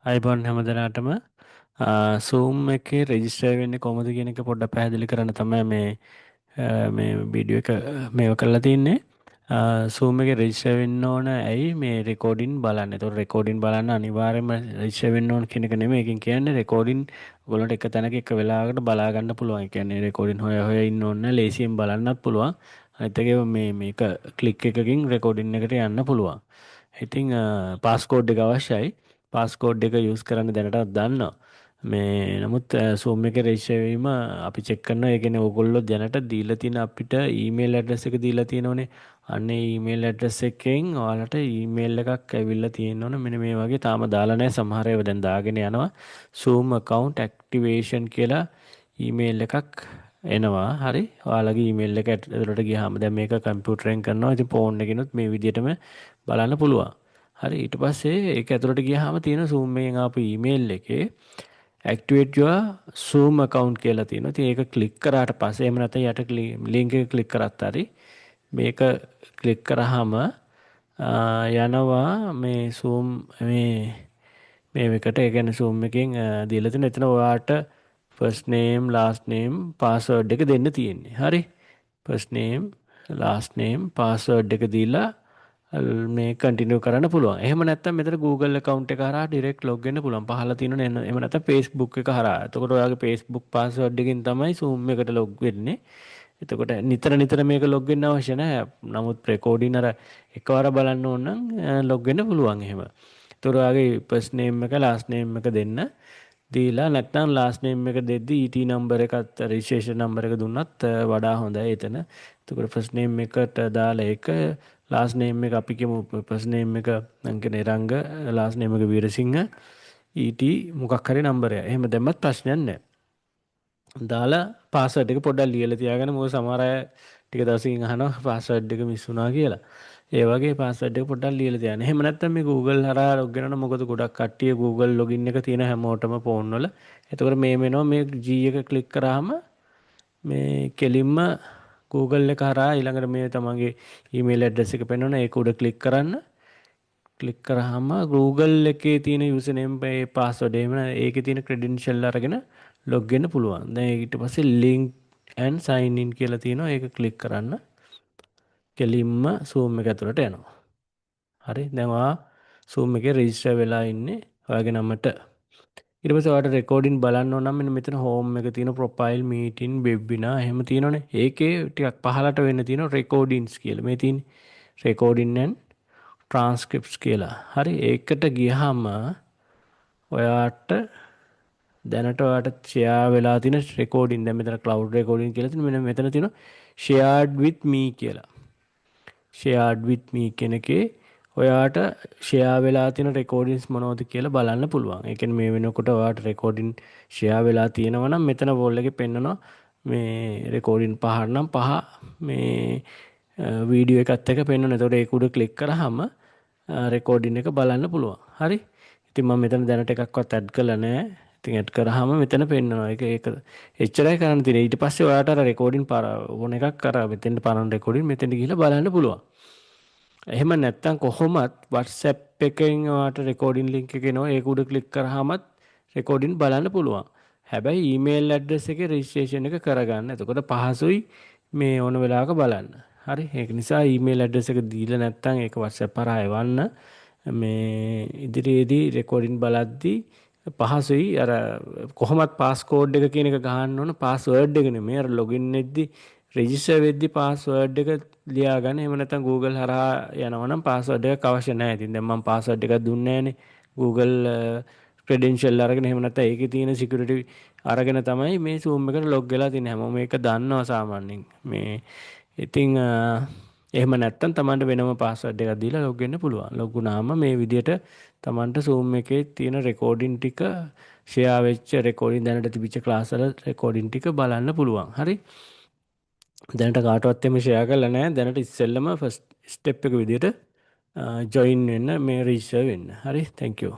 අයිබෝන් හැම දෙනාටම සූම් එකේ රෙජිස්ටර් වෙන්නේ කොහොමද කියන එක පොඩ්ඩක් පැහැදිලි කරන්න තමයි මේ වීඩියෝ එක මේව කරලා තින්නේ. සූම් එකේ රෙජිස්ටර් වෙන්න ඕන ඇයි මේ රෙකෝඩින් බලන්න. ඒතකොට රෙකෝඩින් බලන්න අනිවාර්යයෙන්ම රෙජිස්ටර් වෙන්න ඕන කියන එක නෙමෙයි. ඒකෙන් කියන්නේ රෙකෝඩින් ඔයගොල්ලන්ට එක තැනක එක වෙලාවකට බලා ගන්න පුළුවන්. ඒ කියන්නේ රෙකෝඩින් හොය හොය ඉන්න ඕන නැහැ. ලේසියෙන් බලන්නත් පුළුවන්. අනිත් එක මේක ක්ලික් එකකින් රෙකෝඩින් එකට යන්න පුළුවන්. ඉතින් පාස්කෝඩ් එක අවශ්‍යයි. පාස්කෝඩ් එක යූස් කරන්න දැනටත් දන්නවා. මේ නමුත් සූම් එකේ රෙජිස්ටර් වීම අපි චෙක් කරනවා. ඒ කියන්නේ ඕගොල්ලෝ දැනට දීලා තියෙන අපිට ඊමේල් ඇඩ්‍රස් එක දීලා තියෙනෝනේ. අන්න ඒ ඊමේල් ඇඩ්‍රස් එකෙන් ඔයාලට ඊමේල් එකක් ඇවිල්ලා තියෙනවනේ. මෙන්න මේ වගේ තාම දාලා නැහැ. සමහර ඒවා දැන් දාගෙන යනවා. Zoom account activation කියලා ඊමේල් එකක් එනවා. හරි. ඔයාලගේ ඊමේල් එක ඇතුළට ගියාම දැන් මේක කම්පියුටරෙන් කරනවා. ඉතින් ෆෝන් එකකිනුත් මේ විදිහටම බලන්න පුළුවන්. හරි ඊට පස්සේ ඒක ඇතුළට ගියාම තියෙන Zoom එකෙන් ආපු ඊමේල් එකේ activate your Zoom account කියලා තියෙනවා. ඉතින් ඒක ක්ලික් කරාට පස්සේ එහෙම නැත්නම් යට link එක ක්ලික් කරත් හරි මේක ක්ලික් කරාම යනවා මේ Zoom මේ එකට ඒ කියන්නේ Zoom එකෙන් දීලා තියෙන එතන ඔයාට first name last name password එක දෙන්න තියෙන්නේ. හරි. first name last name password එක දීලා මේ කන්ටිනියු කරන්න පුළුවන්. එහෙම නැත්නම් මෙතන Google account එක හරහා direct log වෙන්න පුළුවන්. පහළ තියෙනනේ එහෙම නැත්නම් Facebook එක හරහා. එතකොට ඔයාගේ Facebook password එකකින් තමයි Zoom එකට log වෙන්නේ. එතකොට නිතර නිතර මේක log වෙන්න අවශ්‍ය නැහැ. නමුත් recording අර එකවර බලන්න ඕන නම් log වෙන්න පුළුවන් එහෙම. එතකොට ඔයාගේ first name එක last name එක දෙන්න. දීලා නැත්නම් last name එක දෙද්දි ET number එකත් registration number එක දුන්නත් වඩා හොඳයි එතන. එතකොට first name එකට දාලා ඒක last name එක අපි කියමු first name එක නම් කියන්නේ රංග last name එක වීරසිංහ ET මොකක් හරි නම්බරය. එහෙම දැම්මත් ප්‍රශ්නයක් නැහැ. දාලා පාස්වර්ඩ් එක පොඩ්ඩක් ලියලා තියාගන්න. මොකද සමහර අය ටික දවසකින් අහනවා පාස්වර්ඩ් එක මිස් වුණා කියලා. ඒ වගේ පාස්වර්ඩ් එක පොඩ්ඩක් ලියලා තියාගන්න. එහෙම නැත්නම් මේ Google හරහා log වෙනවනම් මොකද ගොඩක් කට්ටිය Google login එක තියෙන හැමෝටම ෆෝන් වල. එතකොට මේ වෙනවා මේ G එක ක්ලික් කරාම මේ කෙලින්ම Google එක හරහා ඊළඟට මේ තමන්ගේ ඊමේල් ඇඩ්‍රස් එක පෙන්වන ඒක උඩ ක්ලික් කරන්න. ක්ලික් කරාම Google එකේ තියෙන යූසර් නේම් පාස්වර්ඩ් එහෙම ඒකේ තියෙන ක්‍රෙඩෙන්ෂල් අරගෙන ලොග් වෙන්න පුළුවන්. දැන් ඊට පස්සේ link and sign in කියලා තියෙනවා. ඒක ක්ලික් කරන්න. කෙලින්ම Zoom එක ඇතුළට යනවා. හරි. දැන් ඔයා Zoom එකේ රෙජිස්ටර් වෙලා ඉන්නේ ඔයාගේ නමට. ඊට පස්සේ ඔයාලට රෙකෝඩින් බලන්න ඕන නම් මෙන්න මෙතන හෝම් එක තියෙන ප්‍රොෆයිල් මීටින් වෙබ්බිනා එහෙම තියෙනවනේ. ඒකේ ටිකක් පහලට වෙන්න තියෙනවා රෙකෝඩින්ස් කියලා. මේ තියෙන්නේ රෙකෝඩින් and transcripts කියලා. හරි. ඒකට ගියහම ඔයාට දැනට ඔයාට ෂෙයා වෙලා තියෙන රෙකෝඩින් දැන් මෙතන cloud recording කියලා තියෙන මෙන්න මෙතන තියෙනවා shared with me කියලා. shared with me කියන එකේ ඔයාට ෂෙයා වෙලා තියෙන රෙකෝඩින්ස් මොනවද කියලා බලන්න පුළුවන්. ඒ කියන්නේ මේ වෙනකොට ඔයාට රෙකෝඩින් ෂෙයා වෙලා තියෙනවා නම් මෙතන වෝල් එකේ පෙන්නනවා මේ රෙකෝඩින් පහ නම් පහ මේ වීඩියෝ එකත් එක්ක පෙන්වනවා. එතකොට ඒක උඩ ක්ලික් කරාම රෙකෝඩින් එක බලන්න පුළුවන්. හරි. ඉතින් මම මෙතන දැනට එකක්වත් ඇඩ් කරලා නැහැ. ඉතින් ඇඩ් කරාම මෙතන පෙන්වනවා. ඒක එච්චරයි කරන්න තියෙන්නේ. ඊට පස්සේ ඔයාට අර රෙකෝඩින් ඕන එකක් අර මෙතෙන්ට පරණ රෙකෝඩින් මෙතෙන්ට ගිහිල්ලා බලන්න පුළුවන්. එහෙම නැත්නම් කොහොමත් WhatsApp එකෙන් ඔයාට රෙකෝඩින් ලින්ක් එක එනවා. ඒක උඩ ක්ලික් කරාමත් රෙකෝඩින් බලන්න පුළුවන්. හැබැයි ඊමේල් ඇඩ්‍රස් එකේ රෙජිස්ට්‍රේෂන් එක කරගන්න. එතකොට පහසුයි මේ ඕන වෙලාවක බලන්න. හරි. ඒක නිසා ඊමේල් ඇඩ්‍රස් එක දීලා නැත්නම් ඒක WhatsApp හරහා එවන්න. මේ ඉදිරියේදී රෙකෝඩින් බලද්දී පහසුයි. අර කොහොමත් පාස්කෝඩ් එක කියන එක ගහන්න ඕන පාස්වර්ඩ් එක නෙමෙයි. අර ලොගින් වෙද්දී රෙජිස්ටර් වෙද්දී පාස්වර්ඩ් එක ලියා ගන්න. එහෙම නැත්නම් Google හරහා යනවා නම් පාස්වර්ඩ් එකක් අවශ්‍ය නැහැ. ඉතින් දැන් මම පාස්වර්ඩ් එකක් දුන්නේ නැහනේ. Google ක්‍රෙඩෙන්ෂල් අරගෙන එහෙම නැත්නම් ඒකේ තියෙන සිකියුරිටි අරගෙන තමයි මේ Zoom එකට ලොග් වෙලා තින්නේ. හැමෝම මේක දන්නවා සාමාන්‍යයෙන්. මේ ඉතින් එහෙම නැත්නම් Tamanට වෙනම පාස්වර්ඩ් එකක් දීලා ලොග් වෙන්න පුළුවන්. ලොග් වුණාම මේ විදිහට Tamanට Zoom එකේ තියෙන රෙකෝඩින් ටික ෂෙයා වෙච්ච රෙකෝඩින් දැනට තිබිච්ච ක්ලාස් වල රෙකෝඩින් ටික බලන්න පුළුවන්. හරි. දැනට කාටවත් එම ෂෙයා කරලා නැහැ. දැනට ඉස්සෙල්ලම ෆස්ට් ස්ටෙප් එක විදිහට ජොයින් වෙන්න මේ රෙජිස්ටර් වෙන්න. හරි. thank you.